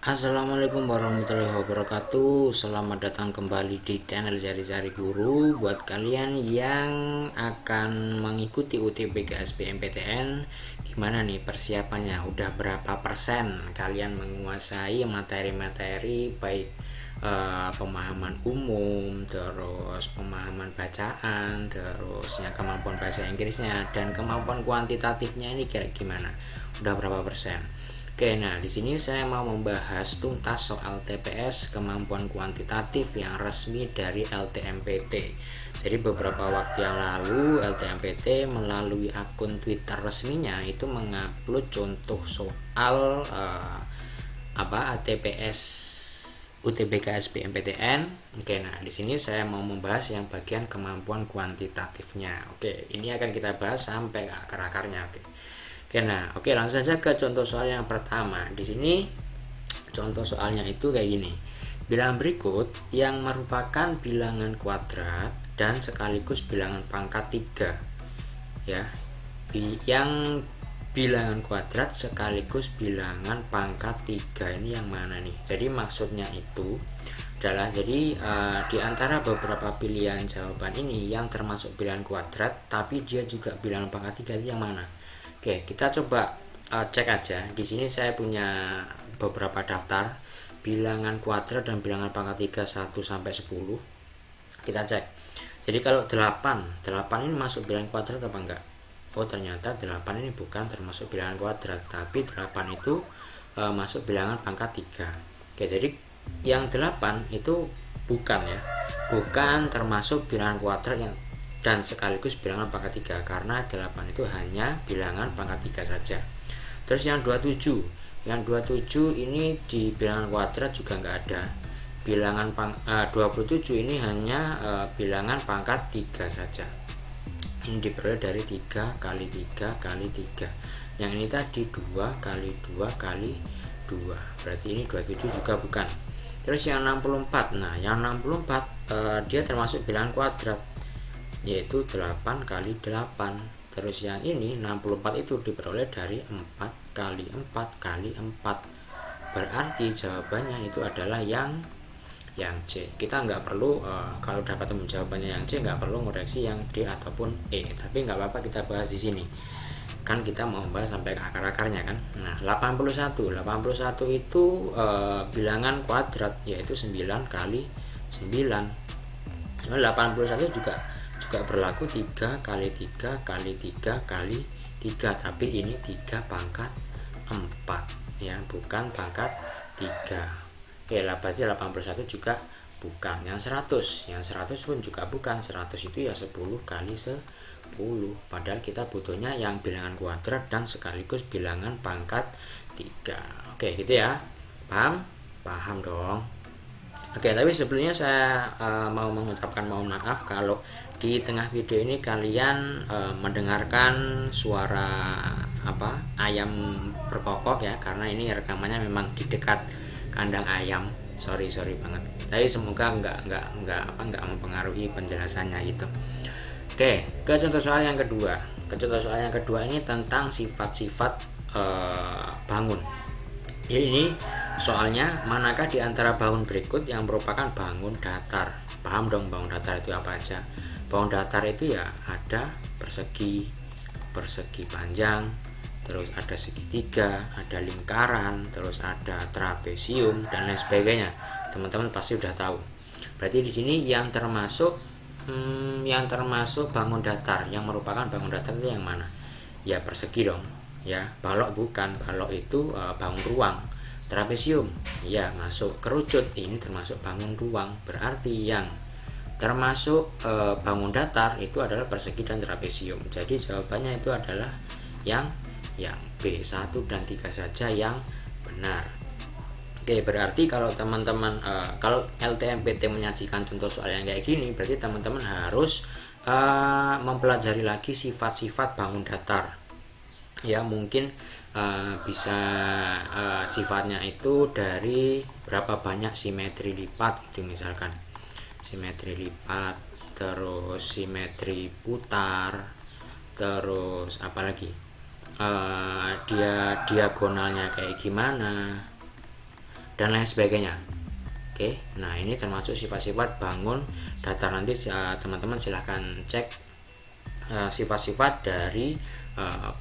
Assalamualaikum warahmatullahi wabarakatuh. Selamat datang kembali di channel Cari-Cari Guru. Buat kalian yang akan mengikuti UTBK SBMPTN, gimana nih persiapannya? Udah berapa persen kalian menguasai materi-materi baik pemahaman umum, terus pemahaman bacaan, terusnya kemampuan bahasa Inggrisnya dan kemampuan kuantitatifnya ini kira gimana? Udah berapa persen? Oke, nah di sini saya mau membahas tuntas soal TPS kemampuan kuantitatif yang resmi dari LTMPT. Jadi beberapa waktu yang lalu LTMPT melalui akun Twitter resminya itu mengupload contoh soal TPS UTBK SBMPTN. Oke, nah di sini saya mau membahas yang bagian kemampuan kuantitatifnya. Oke, ini akan kita bahas sampai ke akar-akarnya. Oke, langsung saja ke contoh soal yang pertama. Di sini contoh soalnya itu kayak gini. Bilangan berikut yang merupakan bilangan kuadrat dan sekaligus bilangan pangkat 3. Ya. Yang bilangan kuadrat sekaligus bilangan pangkat 3 ini yang mana nih? Jadi maksudnya itu adalah di antara beberapa pilihan jawaban ini yang termasuk bilangan kuadrat tapi dia juga bilangan pangkat 3 itu yang mana? Oke, kita coba cek aja. Di sini saya punya beberapa daftar bilangan kuadrat dan bilangan pangkat 3 1 sampai 10. Kita cek. Jadi kalau 8 ini masuk bilangan kuadrat apa enggak? Oh, ternyata 8 ini bukan termasuk bilangan kuadrat, tapi 8 itu masuk bilangan pangkat 3. Oke, jadi yang 8 itu bukan ya. Bukan termasuk bilangan kuadrat yang dan sekaligus bilangan pangkat 3 karena 8 itu hanya bilangan pangkat 3 saja. Terus yang 27 ini di bilangan kuadrat juga nggak ada. Bilangan 27 ini hanya bilangan pangkat 3 saja. Ini diperoleh dari 3 kali 3 kali 3. Yang ini tadi 2 kali 2 kali 2. Berarti ini 27 juga bukan. Terus yang 64. Nah, yang 64 dia termasuk bilangan kuadrat, yaitu 8 kali 8. Terus yang ini 64 itu diperoleh dari 4 kali 4 kali 4. Berarti jawabannya itu adalah yang C. Kita nggak perlu kalau dapat ketemu jawabannya yang C nggak perlu ngoreksi yang D ataupun E. Tapi nggak apa-apa, kita bahas di sini. Kan kita mau bahas sampai ke akar-akarnya kan. Nah, 81 itu bilangan kuadrat, yaitu 9 kali 9. 81 juga berlaku 3 kali 3 kali 3 kali 3, tapi ini 3 pangkat 4 ya, bukan pangkat 3. Oke, berarti 81 juga bukan. Yang 100 pun juga bukan. 100 itu ya 10 kali 10. Padahal kita butuhnya yang bilangan kuadrat dan sekaligus bilangan pangkat 3. Oke, gitu ya. Paham dong. Oke, tapi sebelumnya saya mau mengucapkan mohon maaf kalau di tengah video ini kalian mendengarkan suara ayam berkokok ya, karena ini rekamannya memang di dekat kandang ayam. Sorry banget. Tapi semoga nggak mempengaruhi penjelasannya gitu. Oke, ke contoh soal yang kedua. Ini tentang sifat-sifat bangun. Jadi ini soalnya, manakah di antara bangun berikut yang merupakan bangun datar? Paham dong bangun datar itu apa aja? Bangun datar itu ya ada persegi panjang, terus ada segitiga, ada lingkaran, terus ada trapesium dan lain sebagainya. Teman-teman pasti udah tahu. Berarti di sini yang termasuk bangun datar, yang merupakan bangun datar itu yang mana? Ya persegi dong. Ya, balok bukan. Balok itu bangun ruang. Trapesium ya masuk. Kerucut ini termasuk bangun ruang. Berarti yang termasuk bangun datar itu adalah persegi dan trapesium. Jadi jawabannya itu adalah yang B, 1 dan 3 saja yang benar. Oke, berarti kalau teman-teman kalau LTMPT menyajikan contoh soal yang kayak gini, berarti teman-teman harus mempelajari lagi sifat-sifat bangun datar. Ya, mungkin bisa sifatnya itu dari berapa banyak simetri lipat gitu, misalkan simetri lipat, terus simetri putar, terus apalagi dia diagonalnya kayak gimana, dan lain sebagainya. Oke, nah ini termasuk sifat-sifat bangun datar. Nanti teman-teman silahkan cek sifat-sifat dari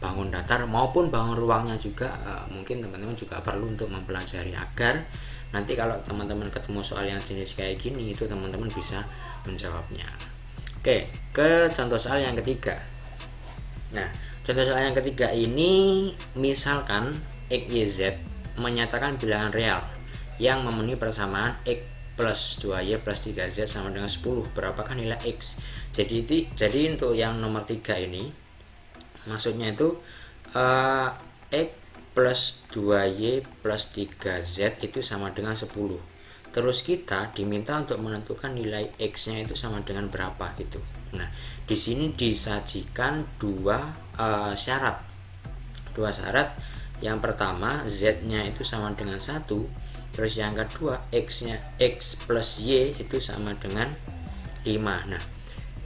bangun datar maupun bangun ruangnya juga. Mungkin teman-teman juga perlu untuk mempelajari agar nanti kalau teman-teman ketemu soal yang jenis kayak gini itu teman-teman bisa menjawabnya. Oke, ke contoh soal yang ketiga. Nah, contoh soal yang ketiga ini misalkan X, Y, Z menyatakan bilangan real yang memenuhi persamaan X plus 2Y plus 3Z sama dengan 10. Berapakah nilai X? Jadi untuk yang nomor 3 ini maksudnya itu X plus 2Y plus 3Z itu sama dengan 10. Terus kita diminta untuk menentukan nilai X-nya itu sama dengan berapa gitu. Nah, di sini disajikan dua syarat. Yang pertama, Z-nya itu sama dengan 1. Terus yang kedua, X-nya X plus Y itu sama dengan 5. Nah,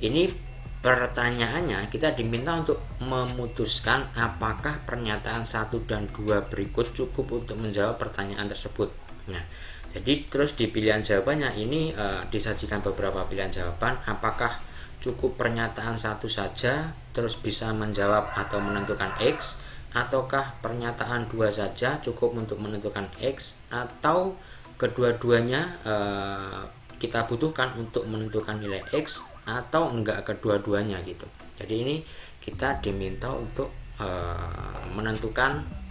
ini pertanyaannya kita diminta untuk memutuskan apakah pernyataan 1 dan 2 berikut cukup untuk menjawab pertanyaan tersebut. Nah, jadi terus di pilihan jawabannya ini disajikan beberapa pilihan jawaban. Apakah cukup pernyataan 1 saja terus bisa menjawab atau menentukan X, ataukah pernyataan 2 saja cukup untuk menentukan X, atau kedua-duanya kita butuhkan untuk menentukan nilai X, atau enggak kedua-duanya gitu. Jadi ini kita diminta untuk menentukan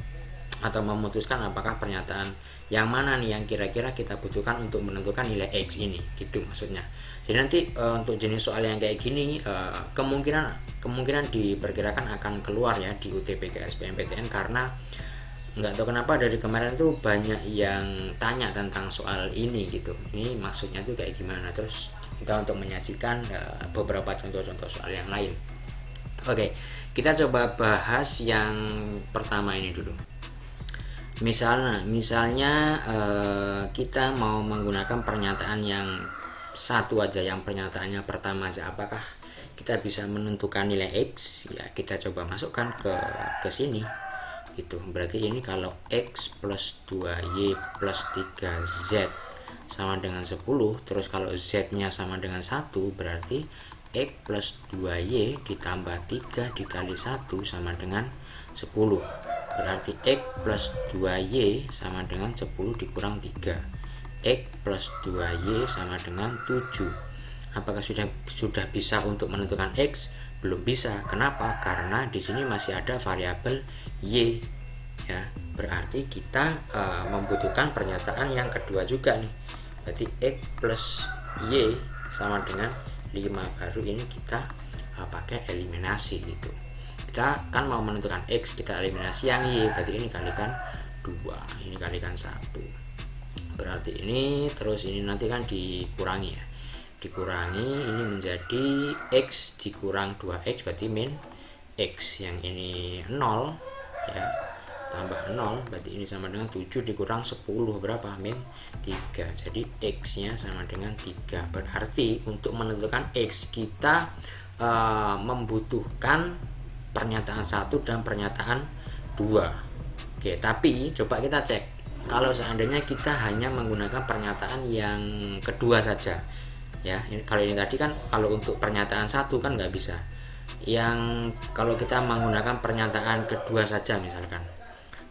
atau memutuskan apakah pernyataan yang mana nih yang kira-kira kita butuhkan untuk menentukan nilai X ini gitu maksudnya. Jadi nanti untuk jenis soal yang kayak gini kemungkinan diperkirakan akan keluar ya di UTBK SBMPTN, karena nggak tahu kenapa dari kemarin tuh banyak yang tanya tentang soal ini gitu. Ini maksudnya tuh kayak gimana, terus kita untuk menyajikan beberapa contoh-contoh soal yang lain. Oke, kita coba bahas yang pertama ini dulu. Misalnya kita mau menggunakan pernyataan yang satu aja, yang pernyataannya pertama aja. Apakah kita bisa menentukan nilai X? Ya, kita coba masukkan ke sini gitu. Berarti ini kalau X plus 2Y plus 3Z sama dengan 10, terus kalau Z-nya sama dengan 1, berarti X plus 2Y ditambah 3 dikali 1 sama dengan 10. Berarti X plus 2Y sama dengan 10 dikurang 3. X plus 2Y sama dengan 7. Apakah sudah bisa untuk menentukan X? Belum bisa. Kenapa? Karena di sini masih ada variabel Y. Ya, berarti kita membutuhkan pernyataan yang kedua juga nih. Berarti X plus Y sama dengan 5. Baru ini kita pakai eliminasi gitu. Kita kan mau menentukan X, kita eliminasi yang Y, berarti ini kalikan 2, ini kalikan 1. Berarti ini terus ini nanti kan dikurangi ya. Dikurangi ini menjadi X dikurang 2X berarti min X, yang ini 0 ya. Tambah 0 berarti ini sama dengan 7 dikurang 10 berapa? Min 3. Jadi X nya sama dengan 3. Berarti untuk menentukan X kita membutuhkan pernyataan 1 dan pernyataan 2. Oke, tapi coba kita cek. Kalau seandainya kita hanya menggunakan pernyataan yang kedua saja. Ya, kalau ini tadi kan kalau untuk pernyataan 1 kan nggak bisa. Yang kalau kita menggunakan pernyataan kedua saja misalkan,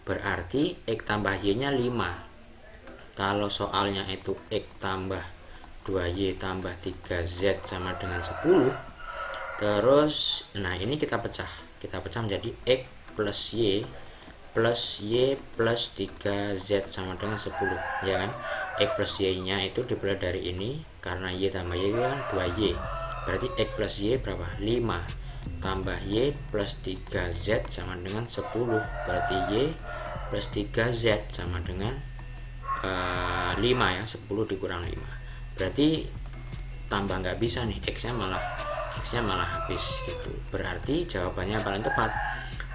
berarti X tambah Y-nya 5. Kalau soalnya itu X tambah 2Y tambah 3Z sama dengan 10. Terus, nah ini kita pecah menjadi X plus Y plus 3Z sama dengan 10 ya kan. X plus Y nya itu dipulai dari ini, karena Y tambah Y kan 2Y, berarti X plus Y berapa? 5 tambah Y plus 3Z sama dengan 10, berarti Y plus 3Z sama dengan 5 ya. 10 dikurang 5 berarti tambah nggak bisa nih, X nya malah habis gitu. Berarti jawabannya yang paling tepat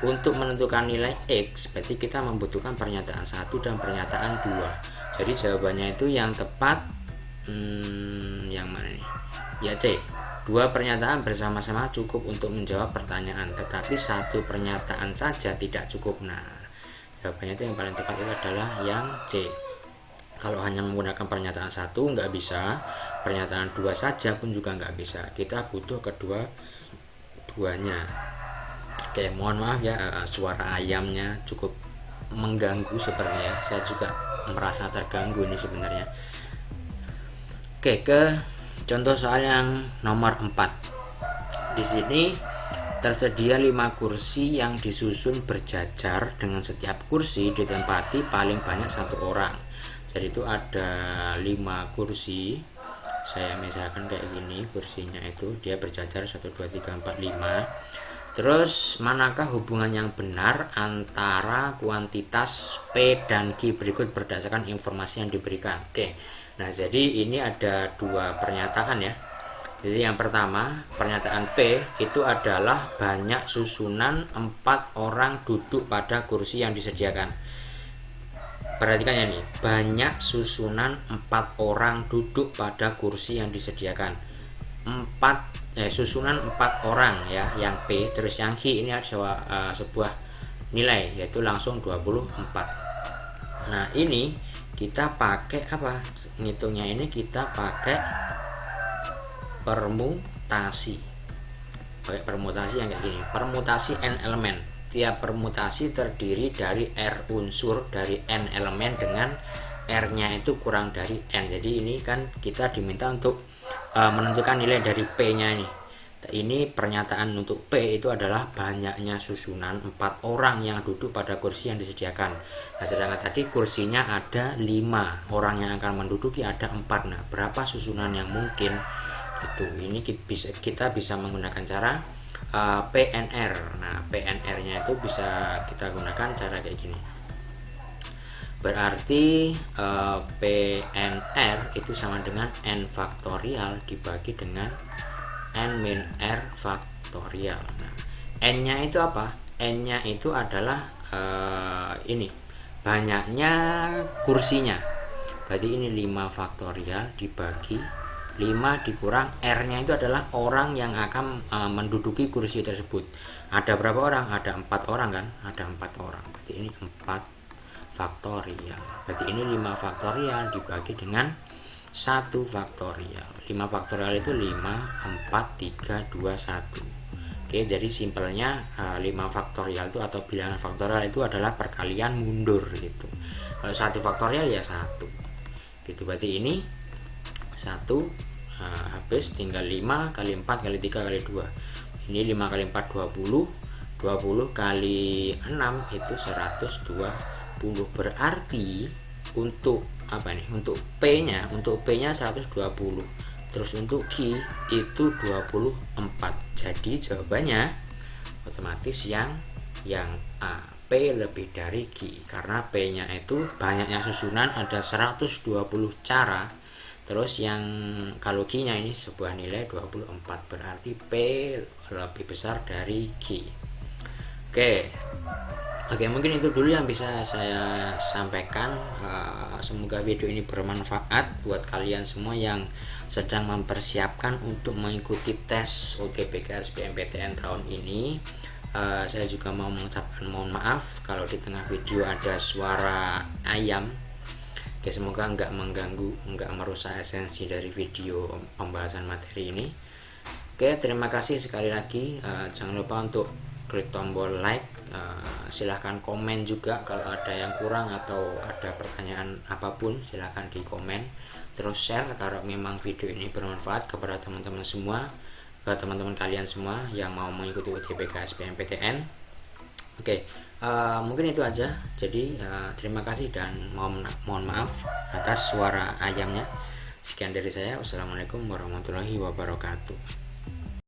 untuk menentukan nilai X berarti kita membutuhkan pernyataan 1 dan pernyataan 2. Jadi jawabannya itu yang tepat yang mana nih? Ya C. 2 pernyataan bersama-sama cukup untuk menjawab pertanyaan, tetapi 1 pernyataan saja tidak cukup. Nah, jawabannya itu yang paling tepat itu adalah yang C. Kalau hanya menggunakan pernyataan satu nggak bisa, pernyataan dua saja pun juga nggak bisa. Kita butuh kedua-duanya. Oke, mohon maaf ya, suara ayamnya cukup mengganggu sepertinya. Saya juga merasa terganggu ini sebenarnya. Oke, ke contoh soal yang nomor 4. Di sini tersedia 5 kursi yang disusun berjajar dengan setiap kursi ditempati paling banyak 1 orang. Jadi itu ada 5 kursi. Saya misalkan kayak gini, kursinya itu dia berjajar 1 2 3 4 5. Terus manakah hubungan yang benar antara kuantitas P dan Q berikut berdasarkan informasi yang diberikan. Oke. Nah, jadi ini ada 2 pernyataan ya. Jadi yang pertama, pernyataan P itu adalah banyak susunan 4 orang duduk pada kursi yang disediakan. Perhatikan ya nih, banyak susunan 4 orang duduk pada kursi yang disediakan. Susunan 4 orang ya, yang P, terus yang Q ini ada sebuah nilai yaitu langsung 24. Nah, ini kita pakai apa? Ngitungnya ini kita pakai permutasi. Pakai permutasi yang kayak gini. Permutasi n elemen. Tiap permutasi terdiri dari r unsur dari n elemen dengan r-nya itu kurang dari n. Jadi ini kan kita diminta untuk menentukan nilai dari p-nya ini. Ini pernyataan untuk P itu adalah banyaknya susunan 4 orang yang duduk pada kursi yang disediakan. Nah, sedangkan tadi kursinya ada 5, orang yang akan menduduki ada 4. Nah, berapa susunan yang mungkin? Itu ini kita bisa menggunakan cara PNR. Nah, PNR-nya itu bisa kita gunakan cara kayak gini. Berarti PNR itu sama dengan n faktorial dibagi dengan n min r faktorial. Nah, n-nya itu apa? N-nya itu adalah ini banyaknya kursinya. Berarti ini 5 faktorial dibagi 5 dikurang R-nya itu adalah orang yang akan menduduki kursi tersebut. Ada berapa orang? Ada 4 orang kan? Ada 4 orang. Berarti ini 4 faktorial. Berarti ini 5 faktorial dibagi dengan 1 faktorial. 5 faktorial itu 5, 4, 3, 2, 1. Oke, jadi simpelnya 5 faktorial itu atau bilangan faktorial itu adalah perkalian mundur gitu. Kalau 1 faktorial ya 1. Gitu, berarti ini 1 habis tinggal 5 kali 4 kali 3 kali 2. Ini 5 kali 4 20. 20 kali 6 itu 120. Berarti untuk apa nih? Untuk P-nya 120. Terus untuk Q itu 24. Jadi jawabannya otomatis yang A, P lebih dari Q, karena P-nya itu banyaknya susunan ada 120 cara. Terus yang kalau Q-nya ini sebuah nilai 24, berarti P lebih besar dari Q. Oke, mungkin itu dulu yang bisa saya sampaikan. Semoga video ini bermanfaat buat kalian semua yang sedang mempersiapkan untuk mengikuti tes UTBK SBMPTN tahun ini. Saya juga mau mengucapkan mohon maaf kalau di tengah video ada suara ayam. Oke, semoga nggak mengganggu, nggak merusak esensi dari video pembahasan materi ini. Oke, terima kasih sekali lagi. Jangan lupa untuk klik tombol like. Silahkan komen juga kalau ada yang kurang atau ada pertanyaan apapun, silahkan di komen. Terus share kalau memang video ini bermanfaat kepada teman-teman semua, ke teman-teman kalian semua yang mau mengikuti UTBK SBMPTN. Mungkin itu aja. Jadi terima kasih dan mohon maaf atas suara ayamnya. Sekian dari saya. Wassalamualaikum warahmatullahi wabarakatuh.